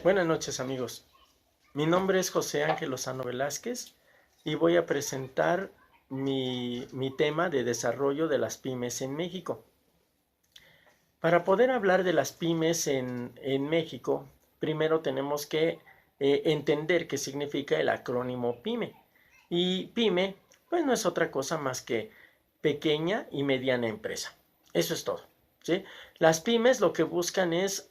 Buenas noches, amigos. Mi nombre es José Ángel Lozano Velázquez y voy a presentar mi tema de desarrollo de las pymes en México. Para poder hablar de las pymes en México, primero tenemos que entender qué significa el acrónimo PYME. Y PYME, pues no es otra cosa más que pequeña y mediana empresa. Eso es todo, ¿sí? Las pymes lo que buscan es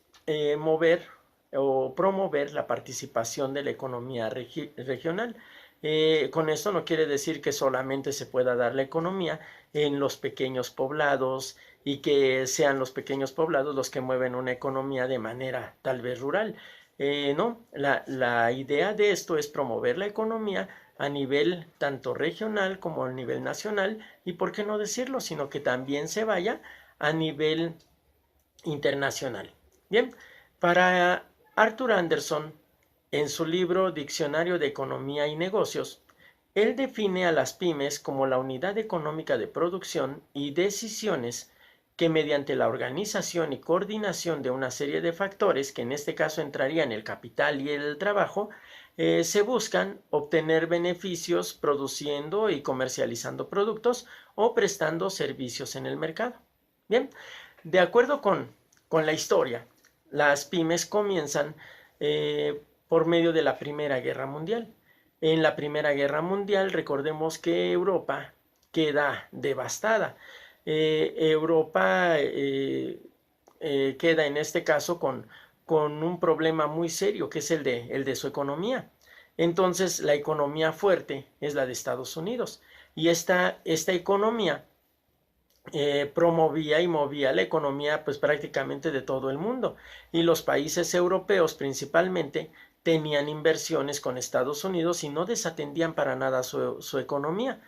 mover o promover la participación de la economía regional. Con esto no quiere decir que solamente se pueda dar la economía en los pequeños poblados y que sean los pequeños poblados los que mueven una economía de manera tal vez rural. No, la idea de esto es promover la economía a nivel tanto regional como a nivel nacional y por qué no decirlo, sino que también se vaya a nivel internacional. Bien, para Arthur Anderson, en su libro Diccionario de Economía y Negocios, él define a las pymes como la unidad económica de producción y decisiones que mediante la organización y coordinación de una serie de factores, que en este caso entrarían el capital y el trabajo, se buscan obtener beneficios produciendo y comercializando productos o prestando servicios en el mercado. Bien, de acuerdo con la historia, las pymes comienzan por medio de la Primera Guerra Mundial. En la Primera Guerra Mundial, recordemos que Europa queda devastada. Europa queda en este caso con un problema muy serio, que es el de su economía. Entonces, la economía fuerte es la de Estados Unidos. Y esta economía promovía y movía la economía pues prácticamente de todo el mundo y los países europeos principalmente tenían inversiones con Estados Unidos y no desatendían para nada su economía.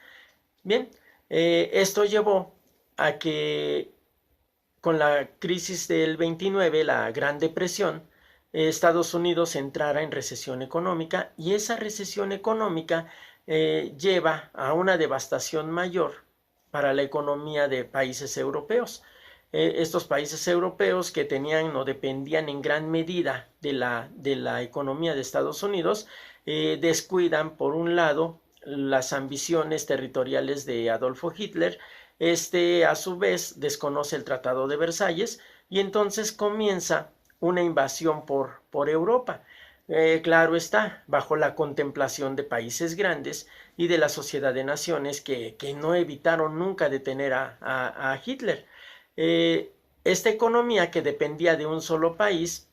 Bien, esto llevó a que con la crisis del 29, la Gran Depresión, Estados Unidos entrara en recesión económica y esa recesión económica lleva a una devastación mayor para la economía de países europeos. Estos países europeos que tenían o dependían en gran medida de la economía de Estados Unidos, descuidan por un lado las ambiciones territoriales de Adolfo Hitler. Este a su vez desconoce el Tratado de Versalles y entonces comienza una invasión por Europa. Claro está, bajo la contemplación de países grandes y de la Sociedad de Naciones que no evitaron nunca detener a Hitler. Esta economía que dependía de un solo país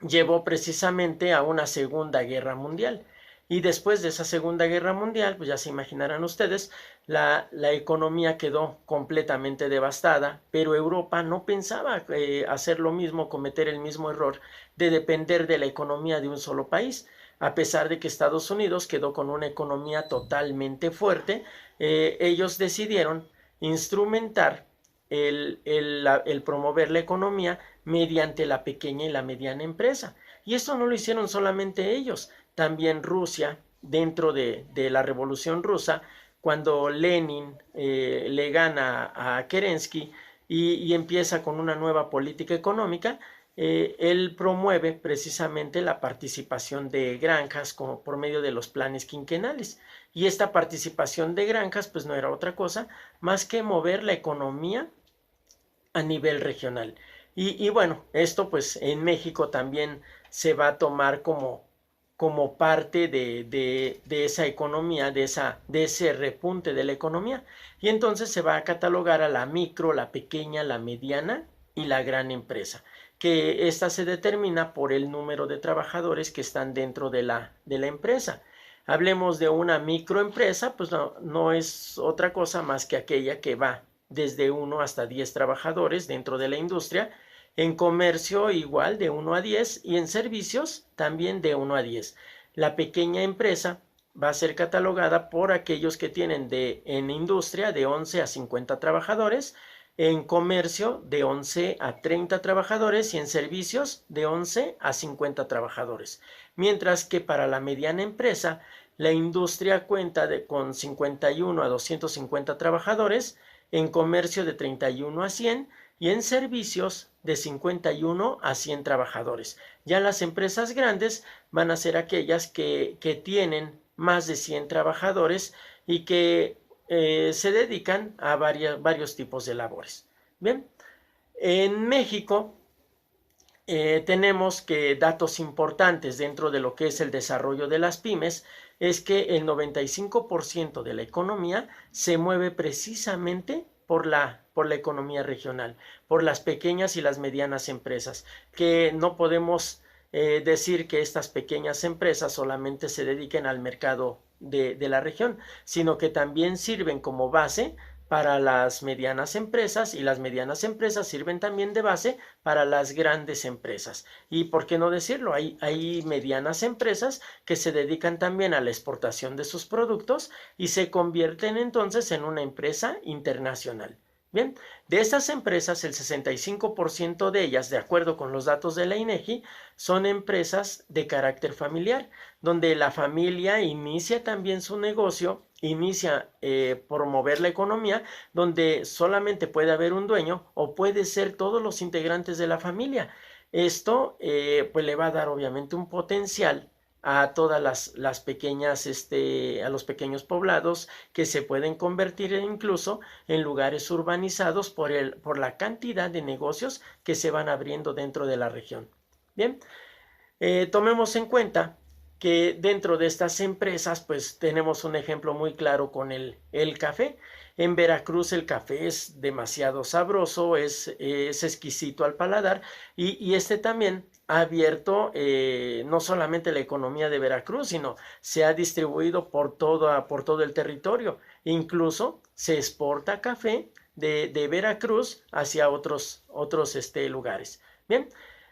llevó precisamente a una Segunda Guerra Mundial. Y después de esa Segunda Guerra Mundial, pues ya se imaginarán ustedes, la economía quedó completamente devastada, pero Europa no pensaba hacer lo mismo, cometer el mismo error de depender de la economía de un solo país. A pesar de que Estados Unidos quedó con una economía totalmente fuerte, ellos decidieron instrumentar el promover la economía mediante la pequeña y la mediana empresa. Y esto no lo hicieron solamente ellos, también Rusia, dentro de la Revolución Rusa, cuando Lenin le gana a Kerensky y empieza con una nueva política económica, él promueve precisamente la participación de granjas como por medio de los planes quinquenales. Y esta participación de granjas pues no era otra cosa más que mover la economía a nivel regional. Y bueno, esto pues en México también se va a tomar como parte de esa economía, de ese repunte de la economía. Y entonces se va a catalogar a la micro, la pequeña, la mediana y la gran empresa, que esta se determina por el número de trabajadores que están dentro de la empresa. Hablemos de una microempresa, pues no es otra cosa más que aquella que va desde 1 hasta 10 trabajadores dentro de la industria, en comercio igual de 1 a 10 y en servicios también de 1 a 10. La pequeña empresa va a ser catalogada por aquellos que tienen en industria de 11 a 50 trabajadores, en comercio de 11 a 30 trabajadores y en servicios de 11 a 50 trabajadores. Mientras que para la mediana empresa, la industria cuenta con 51 a 250 trabajadores, en comercio de 31 a 100 y en servicios de 51 a 100 trabajadores. Ya las empresas grandes van a ser aquellas que tienen más de 100 trabajadores y que se dedican a varios tipos de labores. Bien, en México tenemos que datos importantes dentro de lo que es el desarrollo de las pymes es que el 95% de la economía se mueve precisamente por la economía regional, por las pequeñas y las medianas empresas, que no podemos decir que estas pequeñas empresas solamente se dediquen al mercado de la región, sino que también sirven como base para las medianas empresas y las medianas empresas sirven también de base para las grandes empresas. Y por qué no decirlo, hay medianas empresas que se dedican también a la exportación de sus productos y se convierten entonces en una empresa internacional. Bien, de estas empresas, el 65% de ellas, de acuerdo con los datos de la INEGI, son empresas de carácter familiar, donde la familia inicia también su negocio, inicia por mover la economía, donde solamente puede haber un dueño o puede ser todos los integrantes de la familia. Esto pues le va a dar obviamente un potencial a todas las pequeñas, a los pequeños poblados que se pueden convertir incluso en lugares urbanizados por la cantidad de negocios que se van abriendo dentro de la región. Bien, tomemos en cuenta que dentro de estas empresas pues tenemos un ejemplo muy claro con el café. En Veracruz el café es demasiado sabroso, es exquisito al paladar y este también ha abierto no solamente la economía de Veracruz, sino se ha distribuido por todo el territorio. Incluso se exporta café de Veracruz hacia otros lugares. Bien,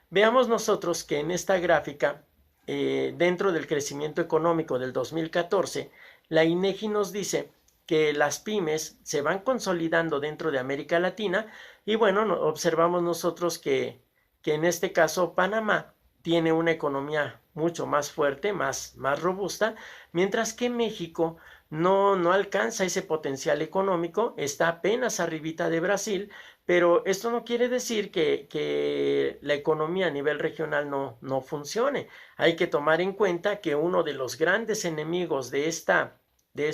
veamos nosotros que en esta gráfica, dentro del crecimiento económico del 2014, la INEGI nos dice que las pymes se van consolidando dentro de América Latina y bueno, observamos nosotros que en este caso Panamá tiene una economía mucho más fuerte, más robusta, mientras que México no alcanza ese potencial económico, está apenas arribita de Brasil, pero esto no quiere decir que la economía a nivel regional no funcione. Hay que tomar en cuenta que uno de los grandes enemigos de esta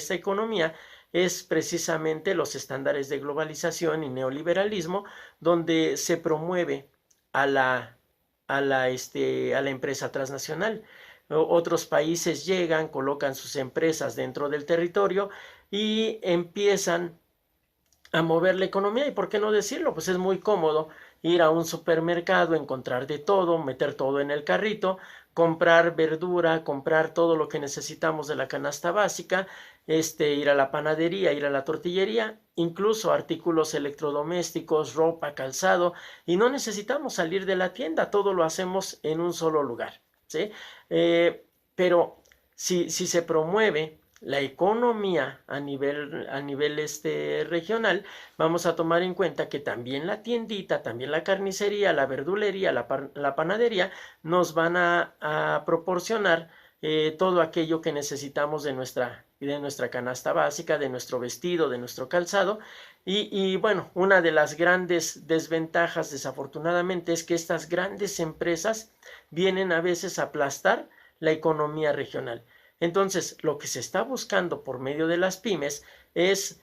economía es precisamente los estándares de globalización y neoliberalismo, donde se promueve a la empresa transnacional. Otros países llegan, colocan sus empresas dentro del territorio y empiezan a mover la economía. ¿Y por qué no decirlo? Pues es muy cómodo ir a un supermercado, encontrar de todo, meter todo en el carrito, comprar verdura, comprar todo lo que necesitamos de la canasta básica, ir a la panadería, ir a la tortillería, incluso artículos electrodomésticos, ropa, calzado, y no necesitamos salir de la tienda, todo lo hacemos en un solo lugar, ¿sí? Pero si se promueve la economía a nivel regional, vamos a tomar en cuenta que también la tiendita, también la carnicería, la verdulería, la panadería nos van a proporcionar todo aquello que necesitamos de nuestra canasta básica, de nuestro vestido, de nuestro calzado. Y bueno, una de las grandes desventajas, desafortunadamente, es que estas grandes empresas vienen a veces a aplastar la economía regional. Entonces, lo que se está buscando por medio de las pymes es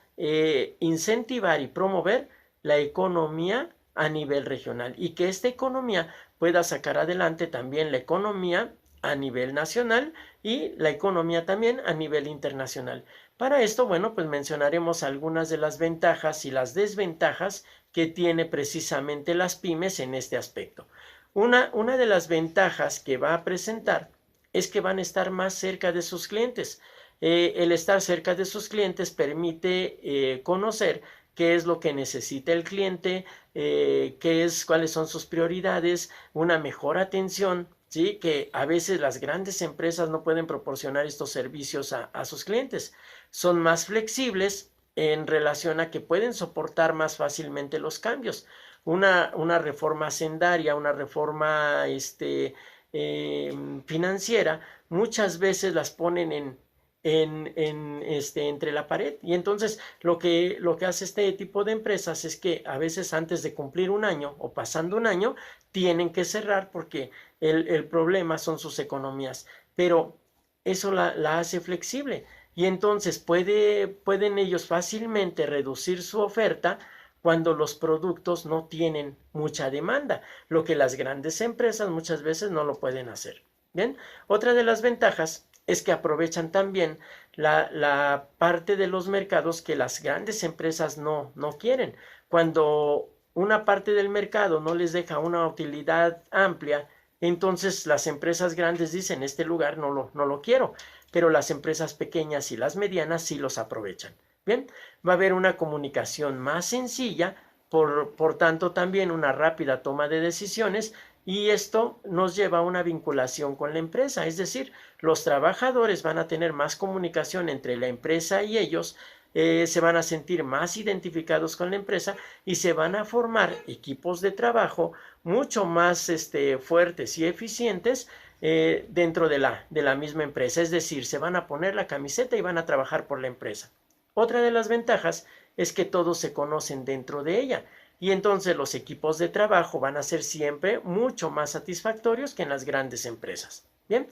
incentivar y promover la economía a nivel regional y que esta economía pueda sacar adelante también la economía a nivel nacional y la economía también a nivel internacional. Para esto, bueno, pues mencionaremos algunas de las ventajas y las desventajas que tiene precisamente las pymes en este aspecto. Una de las ventajas que va a presentar es que van a estar más cerca de sus clientes. El estar cerca de sus clientes permite conocer qué es lo que necesita el cliente, cuáles son sus prioridades, una mejor atención, ¿sí? Que a veces las grandes empresas no pueden proporcionar estos servicios a sus clientes. Son más flexibles en relación a que pueden soportar más fácilmente los cambios. Una reforma hacendaria, una reforma financiera, muchas veces las ponen entre la pared. Y entonces lo que hace este tipo de empresas es que a veces antes de cumplir un año o pasando un año, tienen que cerrar porque el problema son sus economías. Pero eso la hace flexible. Y entonces pueden ellos fácilmente reducir su oferta cuando los productos no tienen mucha demanda, lo que las grandes empresas muchas veces no lo pueden hacer. Bien, otra de las ventajas es que aprovechan también la parte de los mercados que las grandes empresas no quieren. Cuando una parte del mercado no les deja una utilidad amplia, entonces las empresas grandes dicen, este lugar no lo quiero, pero las empresas pequeñas y las medianas sí los aprovechan. Bien, va a haber una comunicación más sencilla, por tanto también una rápida toma de decisiones, y esto nos lleva a una vinculación con la empresa, es decir, los trabajadores van a tener más comunicación entre la empresa y ellos, se van a sentir más identificados con la empresa y se van a formar equipos de trabajo mucho más fuertes y eficientes dentro de la misma empresa, es decir, se van a poner la camiseta y van a trabajar por la empresa. Otra de las ventajas es que todos se conocen dentro de ella y entonces los equipos de trabajo van a ser siempre mucho más satisfactorios que en las grandes empresas. Bien,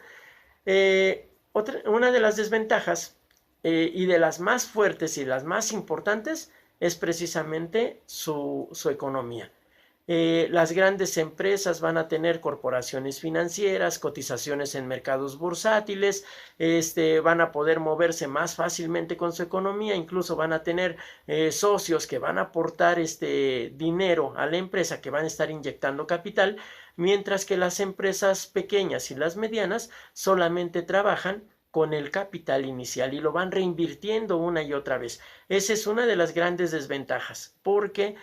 una de las desventajas y de las más fuertes y las más importantes es precisamente su economía. Las grandes empresas van a tener corporaciones financieras, cotizaciones en mercados bursátiles, van a poder moverse más fácilmente con su economía, incluso van a tener socios que van a aportar dinero a la empresa, que van a estar inyectando capital, mientras que las empresas pequeñas y las medianas solamente trabajan con el capital inicial y lo van reinvirtiendo una y otra vez. Esa es una de las grandes desventajas, porque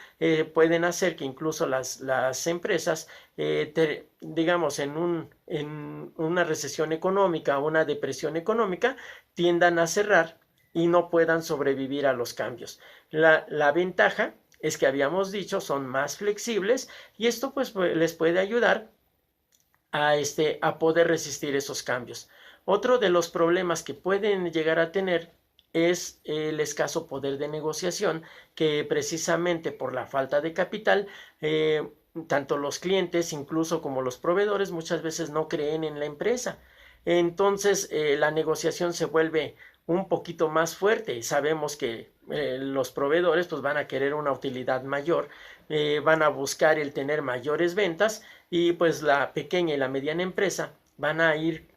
pueden hacer que incluso las empresas, digamos, en una recesión económica o una depresión económica, tiendan a cerrar y no puedan sobrevivir a los cambios. La ventaja es que habíamos dicho, son más flexibles y esto pues les puede ayudar a poder resistir esos cambios. Otro de los problemas que pueden llegar a tener es el escaso poder de negociación, que precisamente por la falta de capital, tanto los clientes incluso como los proveedores muchas veces no creen en la empresa. Entonces la negociación se vuelve un poquito más fuerte. Sabemos que los proveedores pues van a querer una utilidad mayor, van a buscar el tener mayores ventas y pues la pequeña y la mediana empresa van a ir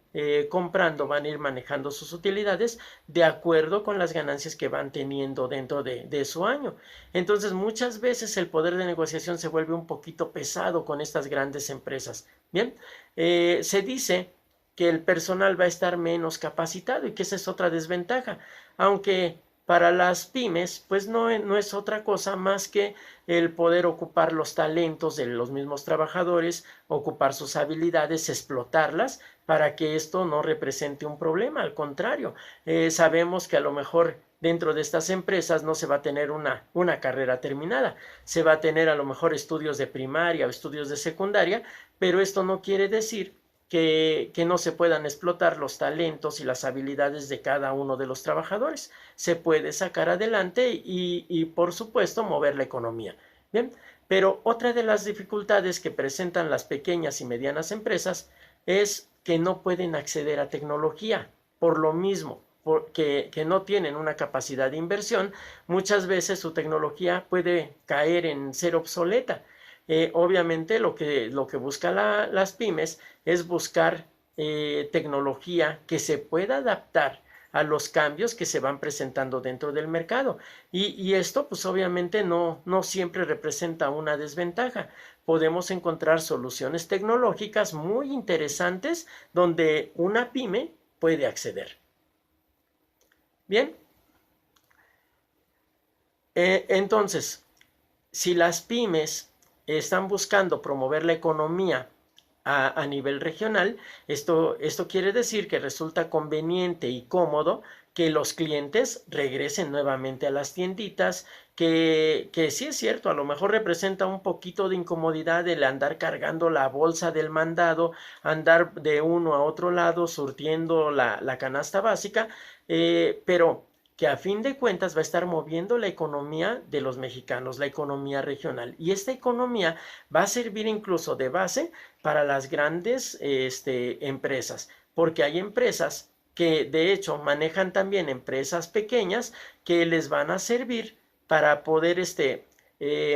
comprando, van a ir manejando sus utilidades de acuerdo con las ganancias que van teniendo dentro de su año. Entonces muchas veces el poder de negociación se vuelve un poquito pesado con estas grandes empresas. Bien, se dice que el personal va a estar menos capacitado y que esa es otra desventaja, aunque para las pymes pues no es otra cosa más que el poder ocupar los talentos de los mismos trabajadores, ocupar sus habilidades, explotarlas para que esto no represente un problema. Al contrario, sabemos que a lo mejor dentro de estas empresas no se va a tener una carrera terminada, se va a tener a lo mejor estudios de primaria o estudios de secundaria, pero esto no quiere decir que no se puedan explotar los talentos y las habilidades de cada uno de los trabajadores. Se puede sacar adelante y por supuesto mover la economía. Bien, pero otra de las dificultades que presentan las pequeñas y medianas empresas es que no pueden acceder a tecnología. Por lo mismo, porque que no tienen una capacidad de inversión, muchas veces su tecnología puede caer en ser obsoleta. Obviamente lo que buscan las pymes es buscar tecnología que se pueda adaptar a los cambios que se van presentando dentro del mercado. Y esto pues obviamente no siempre representa una desventaja. Podemos encontrar soluciones tecnológicas muy interesantes donde una pyme puede acceder. Bien, entonces, si las pymes están buscando promover la economía a nivel regional, esto quiere decir que resulta conveniente y cómodo que los clientes regresen nuevamente a las tienditas, que sí es cierto, a lo mejor representa un poquito de incomodidad el andar cargando la bolsa del mandado, andar de uno a otro lado surtiendo la canasta básica, pero que a fin de cuentas va a estar moviendo la economía de los mexicanos, la economía regional. Y esta economía va a servir incluso de base para las grandes empresas, porque hay empresas que de hecho manejan también empresas pequeñas que les van a servir para poder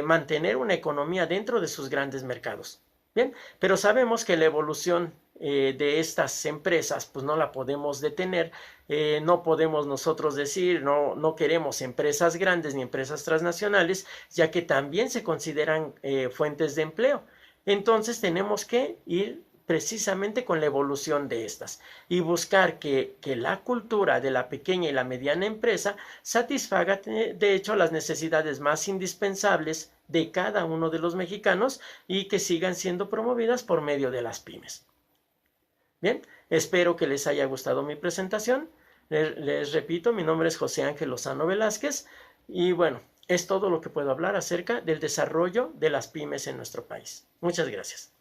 mantener una economía dentro de sus grandes mercados. Bien, pero sabemos que la evolución de estas empresas pues no la podemos detener, no podemos nosotros decir no queremos empresas grandes ni empresas transnacionales, ya que también se consideran fuentes de empleo. Entonces tenemos que ir precisamente con la evolución de estas y buscar que la cultura de la pequeña y la mediana empresa satisfaga de hecho las necesidades más indispensables de cada uno de los mexicanos y que sigan siendo promovidas por medio de las pymes. Bien, espero que les haya gustado mi presentación. Les repito, mi nombre es José Ángel Lozano Velázquez y bueno, es todo lo que puedo hablar acerca del desarrollo de las pymes en nuestro país. Muchas gracias.